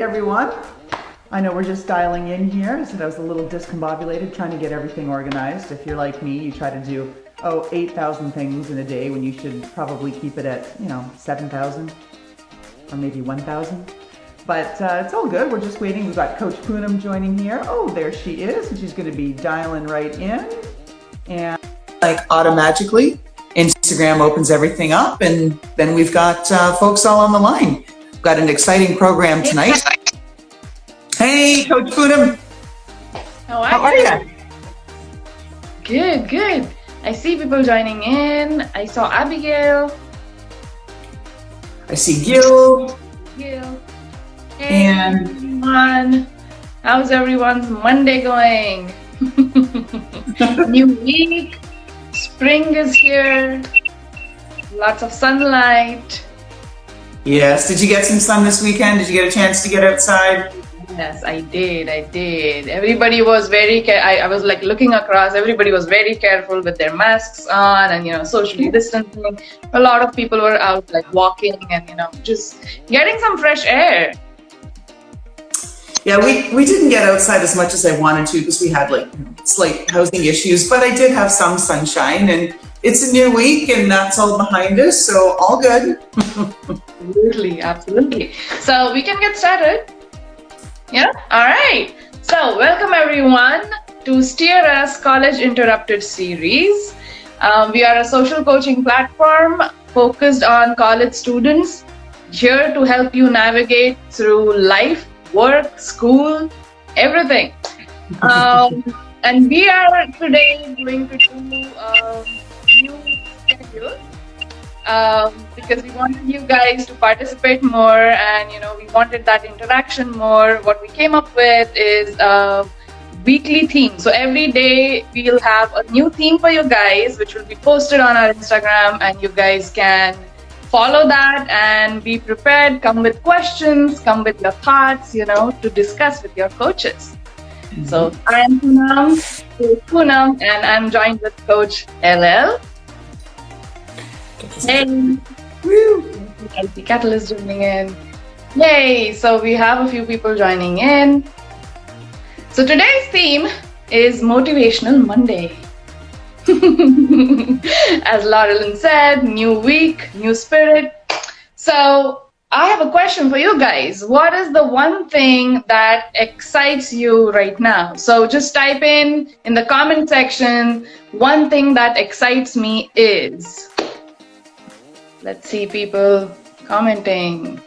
everyone. I know we're just dialing in here. I said I was a little discombobulated trying to get everything organized. If you're like me, you try to do, 8,000 things in a day when you should probably keep it at, 7,000 or maybe 1,000. But it's all good. We're just waiting. We've got Coach Poonam joining here. Oh, there she is. And she's going to be dialing right in. And automatically, Instagram opens everything up. And then we've got folks all on the line. We've got an exciting program tonight. Hey, Coach Poonam. How are you? Good. I see people joining in. I saw Abigail. I see Gil. Hey, And everyone. How's everyone's Monday going? New week. Spring is here. Lots of sunlight. yes, did you get some sun this weekend? Did you get a chance to get outside? Yes, I did. Everybody was very I was like looking across. Everybody was very careful with their masks on and socially distancing. A lot of people were out like walking and just getting some fresh air. Yeah, we didn't get outside as much as I wanted to because we had slight housing issues, but I did have some sunshine and it's a new week and that's all behind us, so all good. Absolutely. So we can get started. Yeah, all right. So welcome everyone to Steer Us College Interrupted series. We are a social coaching platform focused on college students, here to help you navigate through life, work, school, everything. And we are today going to do a new schedule because we wanted you guys to participate more and we wanted that interaction more. What we came up with is a weekly theme. So every day we'll have a new theme for you guys, which will be posted on our Instagram, and you guys can follow that and be prepared. Come with questions, come with your thoughts, to discuss with your coaches. Mm-hmm. So I'm Poonam, and I'm joined with Coach LL. Hey, I see Catalyst joining in. Yay! So we have a few people joining in. So today's theme is Motivational Monday. As Laurelyn said, new week, new spirit. So I have a question for you guys. What is the one thing that excites you right now? So just type in the comment section, one thing that excites me is. Let's see people commenting.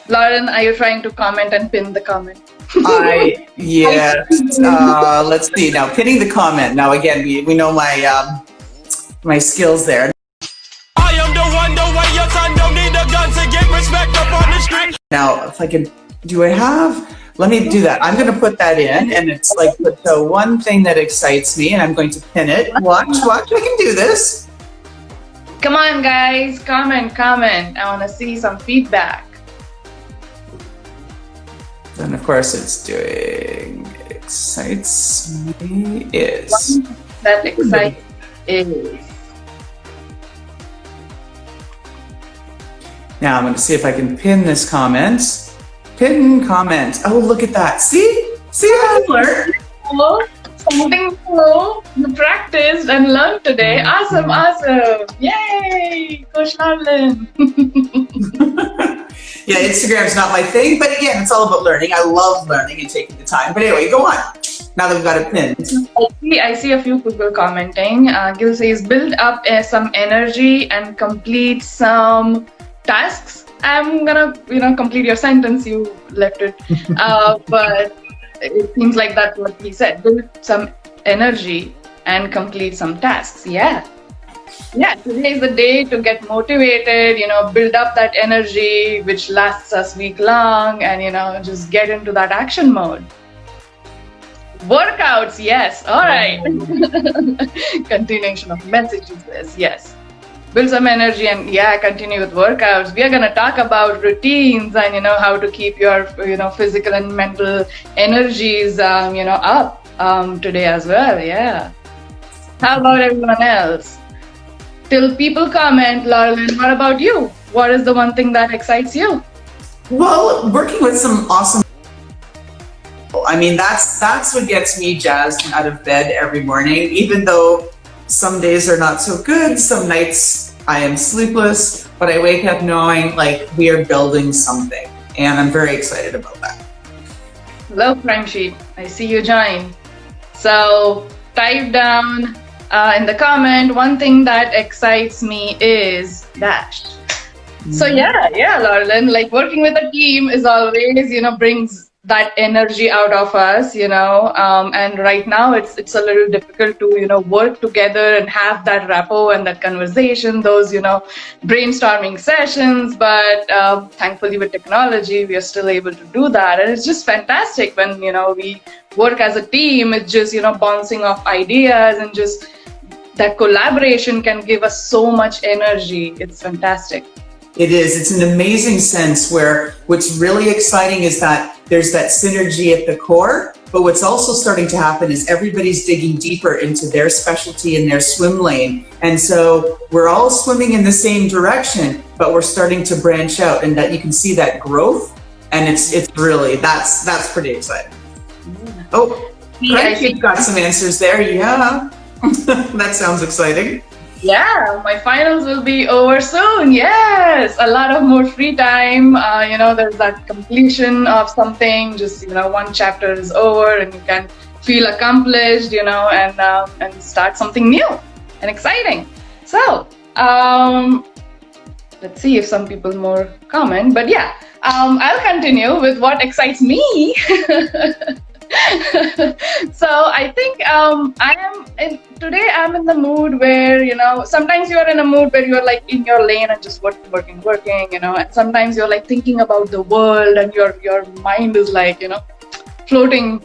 Lauren, are you trying to comment and pin the comment? Yes. Let's see now. Pinning the comment. Now again, we know my skills there. I am the one your son don't need a gun to get respect up on the street. Now, if I can, let me do that. I'm going to put that in, and it's the one thing that excites me, and I'm going to pin it. Watch, I can do this. Come on, guys, comment. I want to see some feedback. And of course, it's doing excites me is. That excites is. Now I'm going to see if I can pin this comment. Pin comment. Oh, look at that. See how it works? Something new you practiced and learned today. Awesome. Yay, Coach Laurelyn. Yeah, Instagram's not my thing, but again, it's all about learning. I love learning and taking the time. But anyway, go on. Now that we've got it pinned. I see a few people commenting. Gil says, build up some energy and complete some tasks. I'm gonna, complete your sentence. You left it, but it seems like that's what he said. Build some energy and complete some tasks. Yeah. Today is the day to get motivated. Build up that energy, which lasts us week long, and just get into that action mode. Workouts, yes. All right. Continuation of messages. Yes. Build some energy and continue with workouts. We are going to talk about routines and how to keep your physical and mental energies up today as well. Yeah. How about everyone else? Till people comment, Laurelyn, what about you? what is the one thing that excites you? Well, working with some awesome people. I mean, that's what gets me jazzed out of bed every morning, even though some days are not so good, some nights I am sleepless, but I wake up knowing like we are building something, and I'm very excited about that. Love Crime Sheet. I see you join. So type down in the comment, one thing that excites me is dash. So yeah, Laurelyn, like working with a team is always, brings that energy out of us, and right now it's a little difficult to, work together and have that rapport and that conversation, those, brainstorming sessions. But thankfully with technology, we are still able to do that. And it's just fantastic when, we work as a team. It's just, bouncing off ideas, and just that collaboration can give us so much energy. It's fantastic. It is. It's an amazing sense where what's really exciting is that there's that synergy at the core, but what's also starting to happen is everybody's digging deeper into their specialty and their swim lane. And so we're all swimming in the same direction, but we're starting to branch out, and that you can see that growth. And it's really, that's pretty exciting. Oh, Craig, you've got some answers there. Yeah, that sounds exciting. Yeah, my finals will be over soon. Yes, a lot of more free time. There's that completion of something. Just one chapter is over, and you can feel accomplished. And start something new and exciting. So, let's see if some people more comment. But yeah, I'll continue with what excites me. So I think today I'm in the mood where, sometimes you're in a mood where you're like in your lane and just working, and sometimes you're like thinking about the world, and your mind is like, floating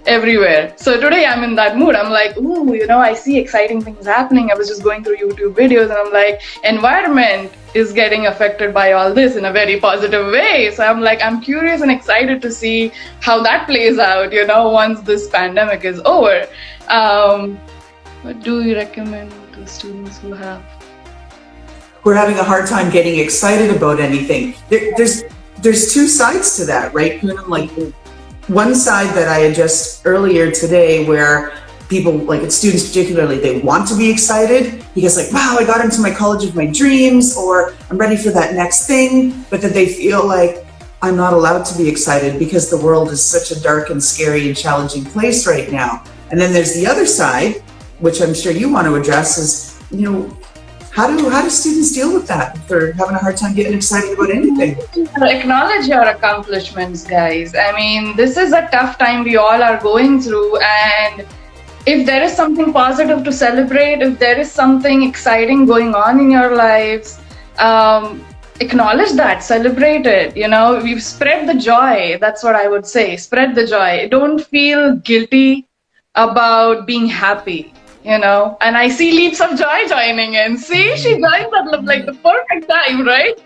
everywhere. So today I'm in that mood. I'm like, ooh, I see exciting things happening. I was just going through YouTube videos, and I'm like, environment is getting affected by all this in a very positive way. So I'm like, I'm curious and excited to see how that plays out, once this pandemic is over. What do you recommend to students who have? We're having a hard time getting excited about anything. There's two sides to that, right, Poonam? Like, one side that I addressed earlier today, where people, like students particularly, they want to be excited because like, wow, I got into my college of my dreams, or I'm ready for that next thing, but then they feel like I'm not allowed to be excited because the world is such a dark and scary and challenging place right now. And then there's the other side, which I'm sure you want to address, is, how do students deal with that if they're having a hard time getting excited about anything? Acknowledge your accomplishments, guys. I mean, this is a tough time we all are going through, and if there is something positive to celebrate, if there is something exciting going on in your lives, acknowledge that, celebrate it. We've spread the joy. That's what I would say. Spread the joy. Don't feel guilty about being happy. And I see leaps of joy joining in. See, she joined at like the perfect time, right?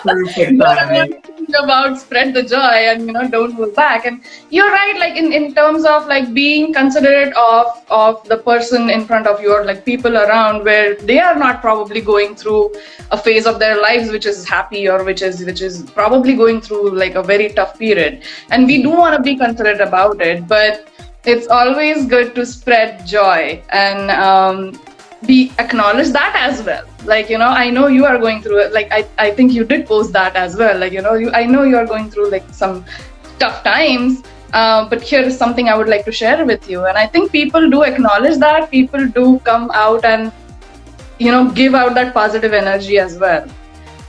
Perfect time. About spread the joy and don't hold back. And you're right, like in terms of like being considerate of the person in front of you, or like people around, where they are not probably going through a phase of their lives which is happy, or which is probably going through like a very tough period. And we do want to be considerate about it, but it's always good to spread joy and be acknowledge that as well. Like, I know you are going through it. Like, I think you did post that as well. Like, I know you are going through like some tough times, but here is something I would like to share with you. And I think people do acknowledge that. People do come out and, give out that positive energy as well.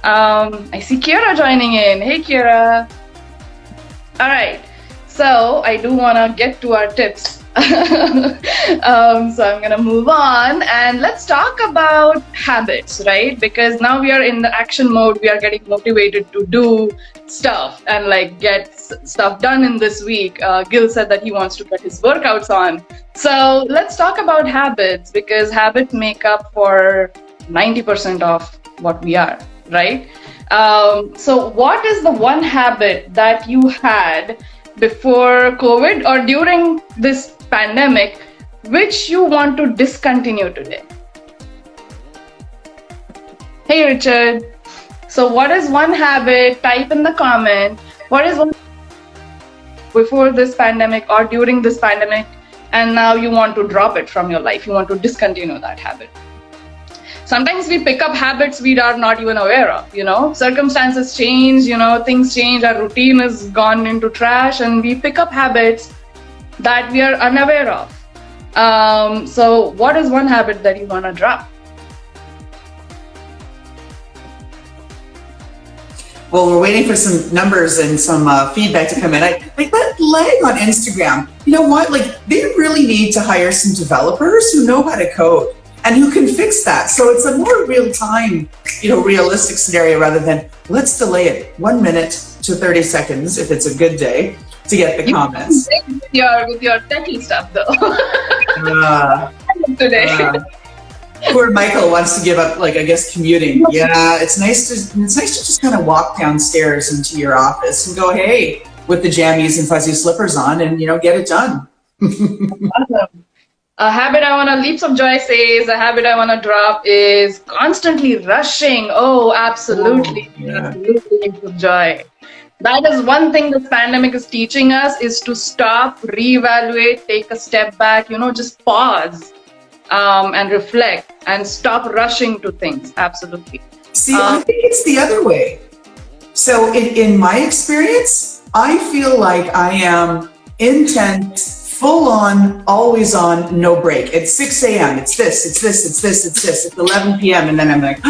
I see Kira joining in. Hey, Kira. All right. So I do want to get to our tips. So I'm going to move on, and let's talk about habits, right? Because now we are in the action mode. We are getting motivated to do stuff and like get stuff done in this week. Gil said that he wants to get his workouts on. So let's talk about habits, because habits make up for 90% of what we are, right? So what is the one habit that you had before COVID or during this pandemic, which you want to discontinue today? Hey, Richard. So what is one habit? Type in the comment. What is one before this pandemic or during this pandemic, and now you want to drop it from your life? You want to discontinue that habit. Sometimes we pick up habits we are not even aware of, circumstances change, things change, our routine has gone into trash, and we pick up habits that we are unaware of. So what is one habit that you want to drop? Well, we're waiting for some numbers and some feedback to come in. That lag on Instagram, you know what? Like, they really need to hire some developers who know how to code and who can fix that. So it's a more real-time, realistic scenario rather than let's delay it 1 minute to 30 seconds if it's a good day to get the comments. With your techie stuff though. Today. Poor Michael wants to give up, commuting. Yeah, it's nice to just kind of walk downstairs into your office and go, hey, with the jammies and fuzzy slippers on, and get it done. Awesome. A habit I want to, Leaps of Joy says, a habit I want to drop is constantly rushing. Oh, absolutely. Oh, yeah. Absolutely, Leaps of Joy. That is one thing this pandemic is teaching us, is to stop, reevaluate, take a step back, just pause and reflect and stop rushing to things. Absolutely. See, I think it's the other way. So in my experience, I feel like I am intent, full on, always on, no break. It's 6 a.m. It's this, it's this, it's this, it's this. It's 11 p.m. And then I'm like,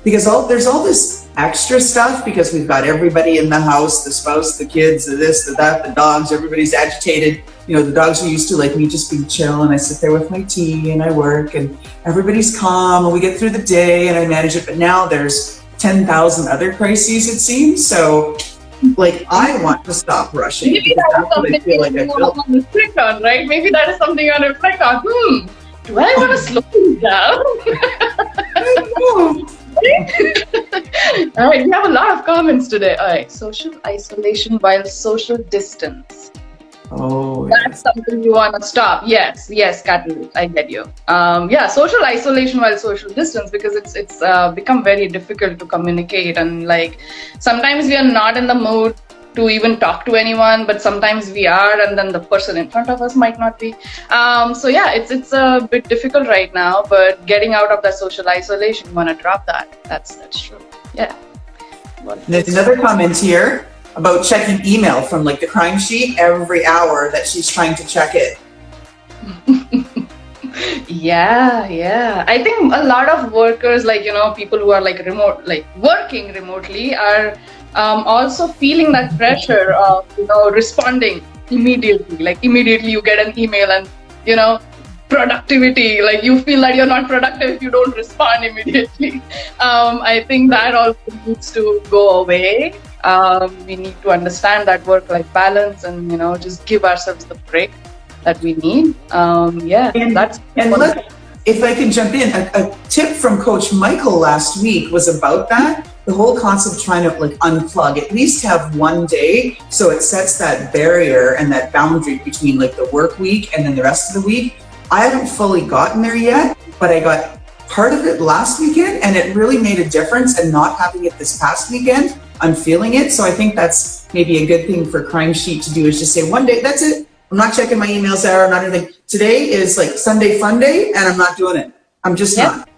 because there's all this extra stuff because we've got everybody in the house, the spouse, the kids, the this, the that, the dogs, everybody's agitated. The dogs are used to me just being chill, and I sit there with my tea and I work and everybody's calm and we get through the day and I manage it. But now there's 10,000 other crises, it seems. So I want to stop rushing. Maybe that is something you want to reflect on, right? Maybe that is something you want to reflect on. Do I want to slow things down? I know. All right, we have a lot of comments today. All right, social isolation while social distance. Oh, that's something you want to stop. Yes, Catalyst, I get you. Social isolation while social distance, because it's become very difficult to communicate, and sometimes we are not in the mood to even talk to anyone, but sometimes we are, and then the person in front of us might not be. It's a bit difficult right now, but getting out of that social isolation, you want to drop that. That's true. Yeah. There's another comment here about checking email from the crime sheet every hour that she's trying to check it. Yeah. I think a lot of workers, people who are working remotely are also feeling that pressure of, responding immediately. Immediately you get an email and, productivity, you feel that you're not productive if you don't respond immediately. I think that also needs to go away. We need to understand that work-life balance and, just give ourselves the break that we need. Look, if I can jump in, a tip from Coach Michael last week was about that. The whole concept of trying to unplug, at least have one day, so it sets that barrier and that boundary between the work week and then the rest of the week. I haven't fully gotten there yet, but I got part of it last weekend, and it really made a difference. And not having it this past weekend, I'm feeling it. So I think that's maybe a good thing for Crime Sheet to do, is just say one day, that's it. I'm not checking my emails there. I'm not anything. Today is Sunday fun day, and I'm not doing it. I'm just not.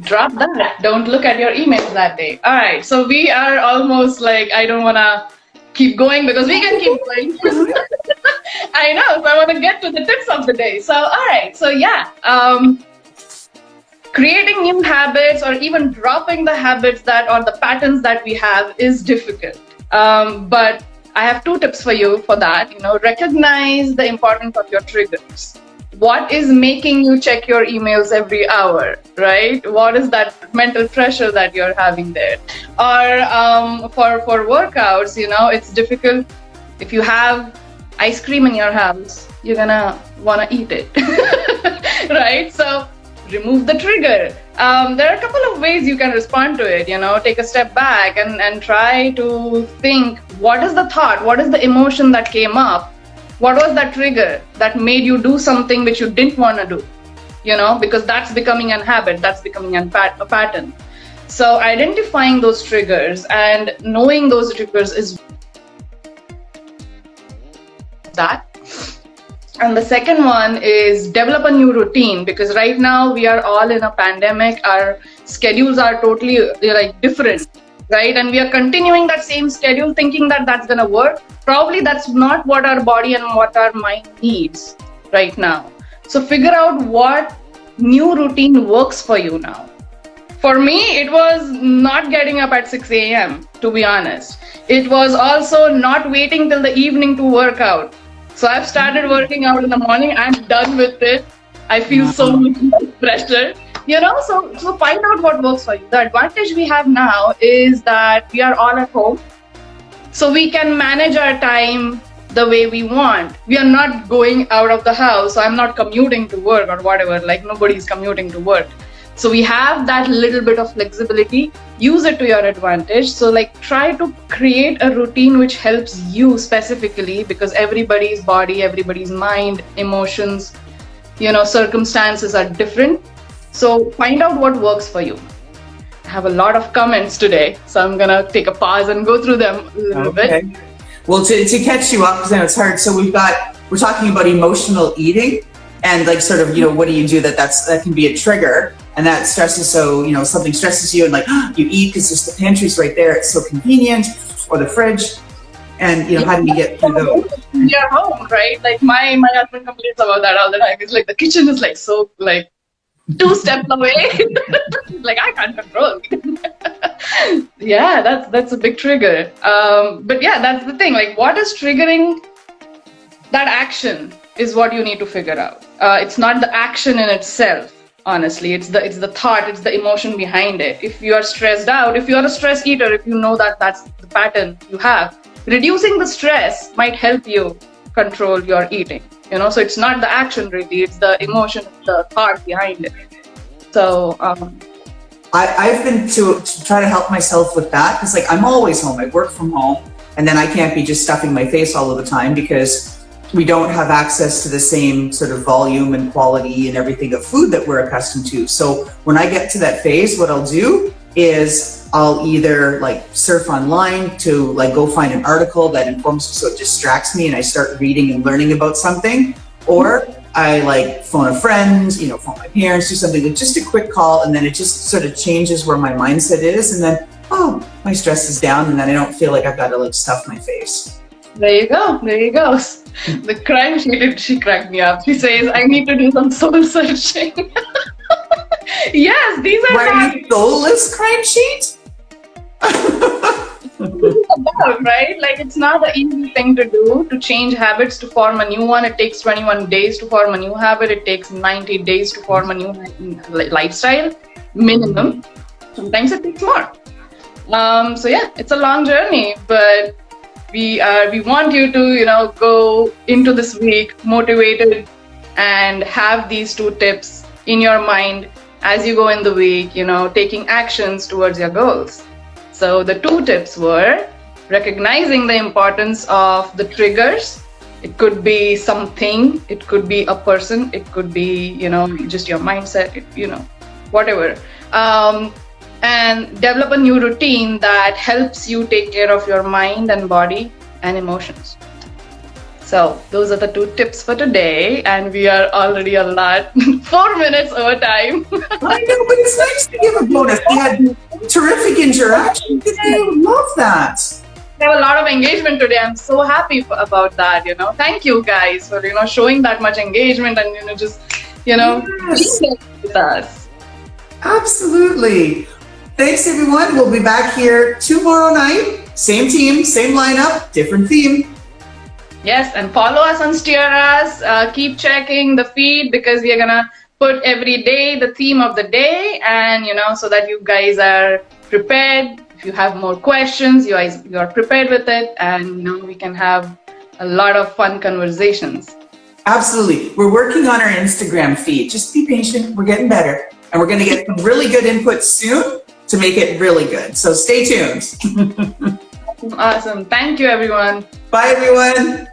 Drop that. Don't look at your emails that day. All right. So we are almost I don't want to keep going because we can keep going. I know. So I want to get to the tips of the day. So, all right. So creating new habits or even dropping the habits or the patterns that we have is difficult. But I have 2 tips for you for that. Recognize the importance of your triggers. What is making you check your emails every hour, right? What is that mental pressure that you're having there? Or for workouts, it's difficult. If you have ice cream in your house, you're gonna wanna eat it, right? So remove the trigger. There are a couple of ways you can respond to it. Take a step back and try to think, what is the thought? What is the emotion that came up? What was that trigger that made you do something which you didn't want to do? Because that's becoming a habit, that's becoming a pattern. So identifying those triggers and knowing those triggers is that. And the second one is develop a new routine, because right now we are all in a pandemic. Our schedules are totally like different, right? And we are continuing that same schedule thinking that that's going to work. Probably that's not what our body and what our mind needs right now. So figure out what new routine works for you now. For me, it was not getting up at 6 a.m., to be honest. It was also not waiting till the evening to work out. So I've started working out in the morning. I'm done with it. I feel so much pressure. So find out what works for you. The advantage we have now is that we are all at home. So we can manage our time the way we want. We are not going out of the house. So I'm not commuting to work or whatever. Like nobody's commuting to work. So we have that little bit of flexibility. Use it to your advantage. So like try to create a routine which helps you specifically, because everybody's body, everybody's mind, emotions, circumstances are different. So find out what works for you. I have a lot of comments today, so I'm gonna take a pause and go through them a little bit. Well, to catch you up, because I know it's hard. So we're talking about emotional eating, and like sort of, what do you do that can be a trigger, and that stresses. So something stresses you, and like you eat because just the pantry's right there. It's so convenient, or the fridge, and how do you get through those? You're home, right? Like my husband complains about that all the time. It's like the kitchen is like so like 2 steps away. Like I can't control. Yeah, that's a big trigger. But yeah, that's the thing. Like what is triggering that action is what you need to figure out. It's not the action in itself. Honestly, it's the thought, it's the emotion behind it. If you are stressed out, if you are a stress eater, if you know that that's the pattern you have, reducing the stress might help you control your eating. So it's not the action really, it's the emotion, the thought behind it. So I've been to try to help myself with that, because like I'm always home. I work from home, and then I can't be just stuffing my face all of the time because we don't have access to the same sort of volume and quality and everything of food that we're accustomed to. So when I get to that phase, what I'll do is I'll either like surf online to like go find an article that informs me, so it distracts me and I start reading and learning about something, or I like phone a friend, phone my parents, do something like just a quick call, and then it just sort of changes where my mindset is, and then my stress is down, and then I don't feel like I've got to like stuff my face. There you go. The crime sheet, she cracked me up. She says, I need to do some soul searching. Yes, these are Why you soulless crime sheet? about, right? Like it's not an easy thing to do, to change habits, to form a new one. It takes 21 days to form a new habit. It takes 90 days to form a new lifestyle, minimum. Sometimes it takes more. So yeah, it's a long journey, but we want you to go into this week motivated and have these 2 tips in your mind as you go in the week, taking actions towards your goals. So the 2 tips were recognizing the importance of the triggers. It could be something, it could be a person, it could be just your mindset, whatever. And develop a new routine that helps you take care of your mind and body and emotions. So those are the 2 tips for today, and we are already a lot 4 minutes over time. I know, but it's nice to give a bonus. We had terrific interaction today. Love that. We have a lot of engagement today. I'm so happy about that. Thank you guys for showing that much engagement and just Yes. being with us. Absolutely. Thanks, everyone. We'll be back here tomorrow night. Same team, same lineup, different theme. Yes, and follow us on Steer Us. Keep checking the feed, because we are gonna put every day the theme of the day, and so that you guys are prepared. If you have more questions, you are prepared with it, and we can have a lot of fun conversations. Absolutely. We're working on our Instagram feed. Just be patient. We're getting better, and we're going to get some really good input soon to make it really good. So stay tuned. Awesome. Thank you, everyone. Bye, everyone.